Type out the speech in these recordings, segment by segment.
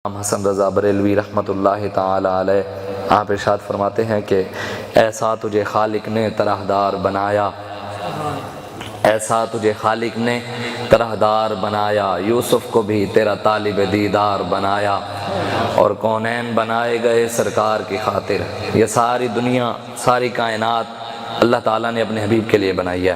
حسن رضا بریلوی رحمۃ اللہ تعالی علیہ آپ ارشاد فرماتے ہیں کہ ایسا تجھے خالق نے طرحدار بنایا، ایسا تجھے خالق نے طرحدار بنایا، یوسف کو بھی تیرا طالب دیدار بنایا، اور کونین بنائے گئے سرکار کی خاطر۔ یہ ساری دنیا، ساری کائنات اللہ تعالیٰ نے اپنے حبیب کے لیے بنائی ہے،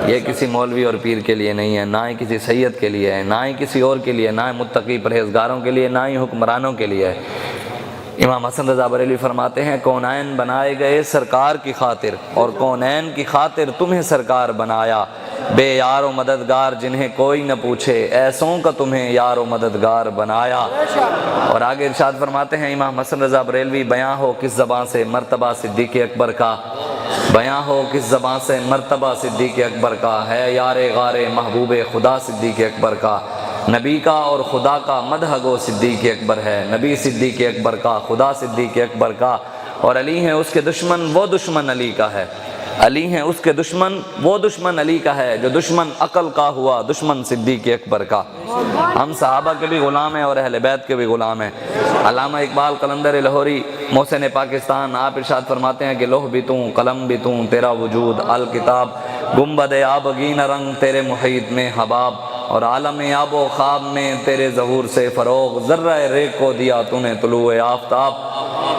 یہ کسی مولوی اور پیر کے لیے نہیں ہے، نہ ہی کسی سید کے لیے ہے، نہ ہی کسی اور کے لیے، نہ ہی متقی پرہیزگاروں کے لیے، نہ ہی حکمرانوں کے لیے ہے۔ امام حسن رضا بریلوی فرماتے ہیں کونین بنائے گئے سرکار کی خاطر، اور کونین کی خاطر تمہیں سرکار بنایا، بے یار و مددگار جنہیں کوئی نہ پوچھے، ایسوں کا تمہیں یار و مددگار بنایا۔ اور آگے ارشاد فرماتے ہیں امام حسن رضا بریلوی، بیاں ہو کس زبان سے مرتبہ صدیق اکبر کا، بیاں ہو کس زبان سے مرتبہ صدیق اکبر کا، ہے یار غار محبوب خدا صدیق اکبر کا، نبی کا اور خدا کا مدح گو صدیق اکبر ہے، نبی صدیق اکبر کا، خدا صدیق اکبر کا، اور علی ہیں اس کے دشمن وہ دشمن علی کا ہے، علی ہیں اس کے دشمن وہ دشمن علی کا ہے، جو دشمن عقل کا ہوا دشمن صدیق اکبر کا۔ ہم صحابہ کے بھی غلام ہیں اور اہل بیت کے بھی غلام ہیں۔ علامہ اقبال قلندر لاہوری محسن پاکستان آپ ارشاد فرماتے ہیں کہ لوح بھی توں قلم بھی توں تیرا وجود الکتاب، گنبد آبگین رنگ تیرے محیط میں حباب، اور عالم آب و خواب میں تیرے ظہور سے فروغ، ذرہ ریگ کو دیا تو نے طلوع آفتاب،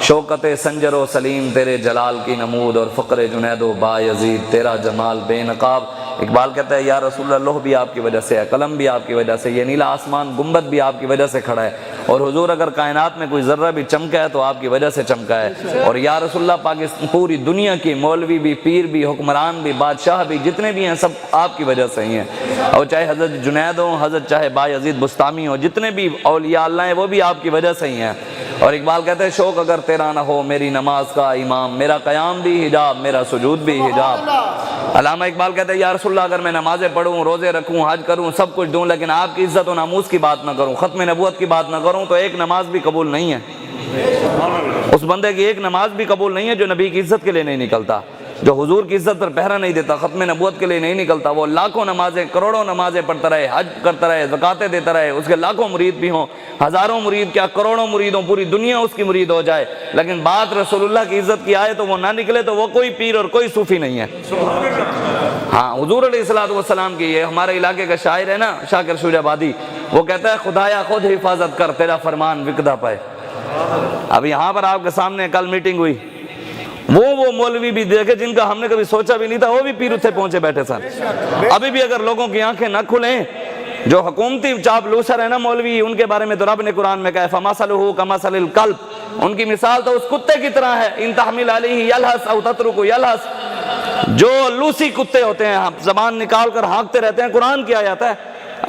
شوکت سنجر و سلیم تیرے جلال کی نمود، اور فقر جنید و بایزید تیرا جمال بے نقاب۔ اقبال کہتا ہے یا رسول اللہ، لوح بھی آپ کی وجہ سے ہے، قلم بھی آپ کی وجہ سے، یہ نیلا آسمان گنبد بھی آپ کی وجہ سے کھڑا ہے، اور حضور اگر کائنات میں کوئی ذرہ بھی چمکا ہے تو آپ کی وجہ سے چمکا ہے، اور یا رسول اللہ پاکستان پوری دنیا کی مولوی بھی، پیر بھی، حکمران بھی، بادشاہ بھی، جتنے بھی ہیں سب آپ کی وجہ سے ہی ہیں، اور چاہے حضرت جنید ہوں، حضرت چاہے بایزید بستامی ہوں، جتنے بھی اولیاء اللہ ہیں وہ بھی آپ کی وجہ سے ہی ہیں۔ اور اقبال کہتے ہیں شوق اگر تیرا نہ ہو میری نماز کا امام، میرا قیام بھی حجاب میرا سجود بھی حجاب۔ علامہ اقبال کہتے ہیں یا رسول اللہ، اگر میں نمازیں پڑھوں، روزے رکھوں، حج کروں، سب کچھ دوں، لیکن آپ کی عزت و ناموس کی بات نہ کروں، ختم نبوت کی بات نہ کروں، تو ایک نماز بھی قبول نہیں ہے، اس بندے کی ایک نماز بھی قبول نہیں ہے جو نبی کی عزت کے لیے نہیں نکلتا، جو حضور کی عزت پر پہرا نہیں دیتا، ختم نبوت کے لیے نہیں نکلتا۔ وہ لاکھوں نمازیں، کروڑوں نمازیں پڑھتا رہے، حج کرتا رہے، زکاتیں دیتا رہے، اس کے لاکھوں مرید بھی ہوں، ہزاروں مرید کیا کروڑوں مرید ہوں، پوری دنیا اس کی مرید ہو جائے، لیکن بات رسول اللہ کی عزت کی آئے تو وہ نہ نکلے تو وہ کوئی پیر اور کوئی صوفی نہیں ہے۔ ہاں حضور علیہ الصلوۃ والسلام کی، یہ ہمارے علاقے کا شاعر ہے نا شاکر شوج آبادی، وہ کہتا ہے خدایا خود حفاظت کر تیرا فرمان وکدا پائے۔ اب یہاں پر آپ کے سامنے کل میٹنگ ہوئی، وہ مولوی بھی دیکھے جن کا ہم نے کبھی سوچا بھی نہیں تھا، وہ بھی پیر اتھے پہنچے بیٹھے سن۔ ابھی بھی اگر لوگوں کی آنکھیں نہ کھلیں، جو حکومتی چاپلوسر ہے نا مولوی، ان کے بارے میں تو رب نے قرآن میں کہا ہے فَمَثَلُهُ كَمَثَلِ الْكَلْبِ، ان کی مثال تو اس کتے کی طرح ہے، إِن تَحْمِلْ عَلَيْهِ يَلْهَثْ أَوْ تَتْرُكْهُ يَلْهَثْ، جو لوسی کتے ہوتے ہیں، زبان نکال کر ہانکتے رہتے ہیں۔ قرآن کی آیت ہے،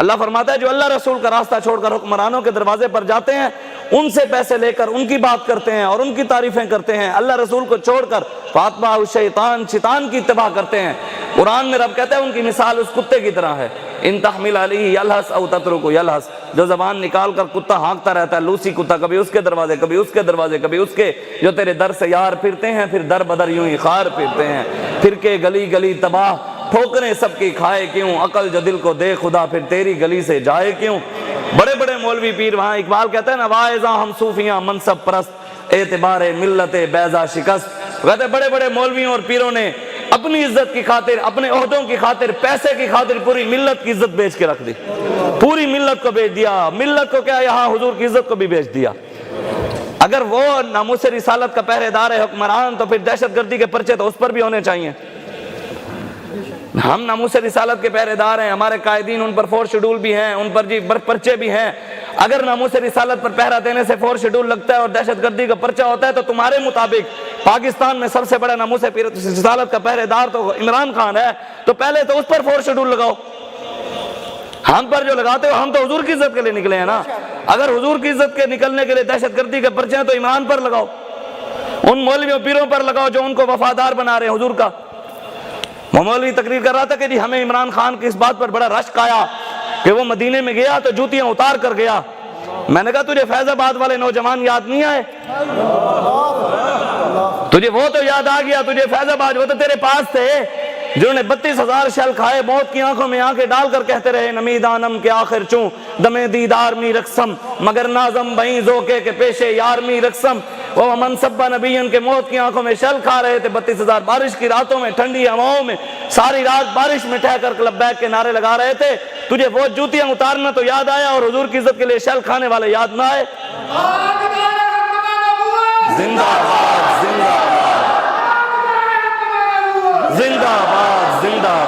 اللہ فرماتا ہے جو اللہ رسول کا راستہ چھوڑ کر حکمرانوں کے دروازے پر جاتے ہیں، ان سے پیسے لے کر ان کی بات کرتے ہیں اور ان کی تعریفیں کرتے ہیں، اللہ رسول کو چھوڑ کر فاتبہ الشیطان، شیطان کی اتباع کرتے ہیں۔ قرآن میں رب کہتا ہے ان کی مثال اس کتے کی طرح ہے، ان تحمل علیہ یلہس او تترکو یلہس، جو زبان نکال کر کتا ہانکتا رہتا ہے، لوسی کتا، کبھی اس کے دروازے کبھی اس کے دروازے کبھی اس کے، جو تیرے در سے یار پھرتے ہیں پھر در بدر یوں ہی خار پھرتے ہیں، پھر کے گلی گلی تباہ، ٹھوکریں سب کی کھائے کیوں، عقل جو دل کو دے خدا پھر تیری گلی سے جائے کیوں۔ بڑے بڑے مولوی پیر وہاں، اقبال کہتا ہے نا واعظاں ہم صوفیاں منصب پرست، اعتبار ملت بیضا شکست، کہتے ہیں بڑے بڑے مولویوں اور پیروں نے اپنی عزت کی خاطر، اپنے عہدوں کی خاطر، پیسے کی خاطر پوری ملت کی عزت بیچ کے رکھ دی، پوری ملت کو بیچ دیا، ملت کو کیا یہاں حضور کی عزت کو بھی بیچ دیا۔ اگر وہ ناموس رسالت کا پہرے دار ہے حکمران، تو پھر دہشت گردی کے پرچے تو اس پر بھی ہونے چاہیے۔ ہم ناموس رسالت کے پہرے دار ہیں، ہمارے قائدین ان پر 4 شیڈول بھی ہیں، ان پر پرچے بھی ہیں۔ اگر ناموس رسالت پر پہرا دینے سے 4 شیڈول لگتا ہے اور دہشت گردی کا پرچہ ہوتا ہے، تو تمہارے مطابق پاکستان میں سب سے بڑا ناموس رسالت کا پہرے دار تو عمران خان ہے، تو پہلے تو اس پر 4 شیڈول لگاؤ۔ ہم پر جو لگاتے ہو، ہم تو حضور کی عزت کے لیے نکلے ہیں نا، اگر حضور کی عزت کے نکلنے کے لیے دہشت گردی کے پرچے ہیں تو عمران پر لگاؤ، ان مولویوں پیروں پر لگاؤ جو ان کو وفادار بنا رہے ہیں حضور کا۔ وہ مولوی تقریر کر رہا تھا کہ جی ہمیں عمران خان کی اس بات پر بڑا رشک آیا کہ وہ مدینے میں گیا تو جوتیاں اتار کر گیا۔ میں نے کہا تجھے فیض آباد والے نوجوان یاد نہیں آئے؟ تجھے وہ تو یاد آ گیا، تجھے فیض آباد وہ تو تیرے پاس تھے، جنہوں نے 32,000 شل کھائے، موت کی آنکھوں میں آنکھیں ڈال کر کہتے رہے نمیدانم کے آخر چوں دمے دیدار می رقصم، مگر نازم بہیں ذوقے کے پیشے یار می رقصم۔ وہ منصبہ نبیین کے موت کی آنکھوں میں شل کھا رہے تھے، 32,000 بارش کی راتوں میں، ٹھنڈی ہواؤں میں، ساری رات بارش میں ٹھہ کر لبیک کے نعرے لگا رہے تھے۔ تجھے وہ جوتیاں اتارنا تو یاد آیا اور حضور کی عزت کے لیے شل کھانے والے یاد نہ آئے؟ زندہ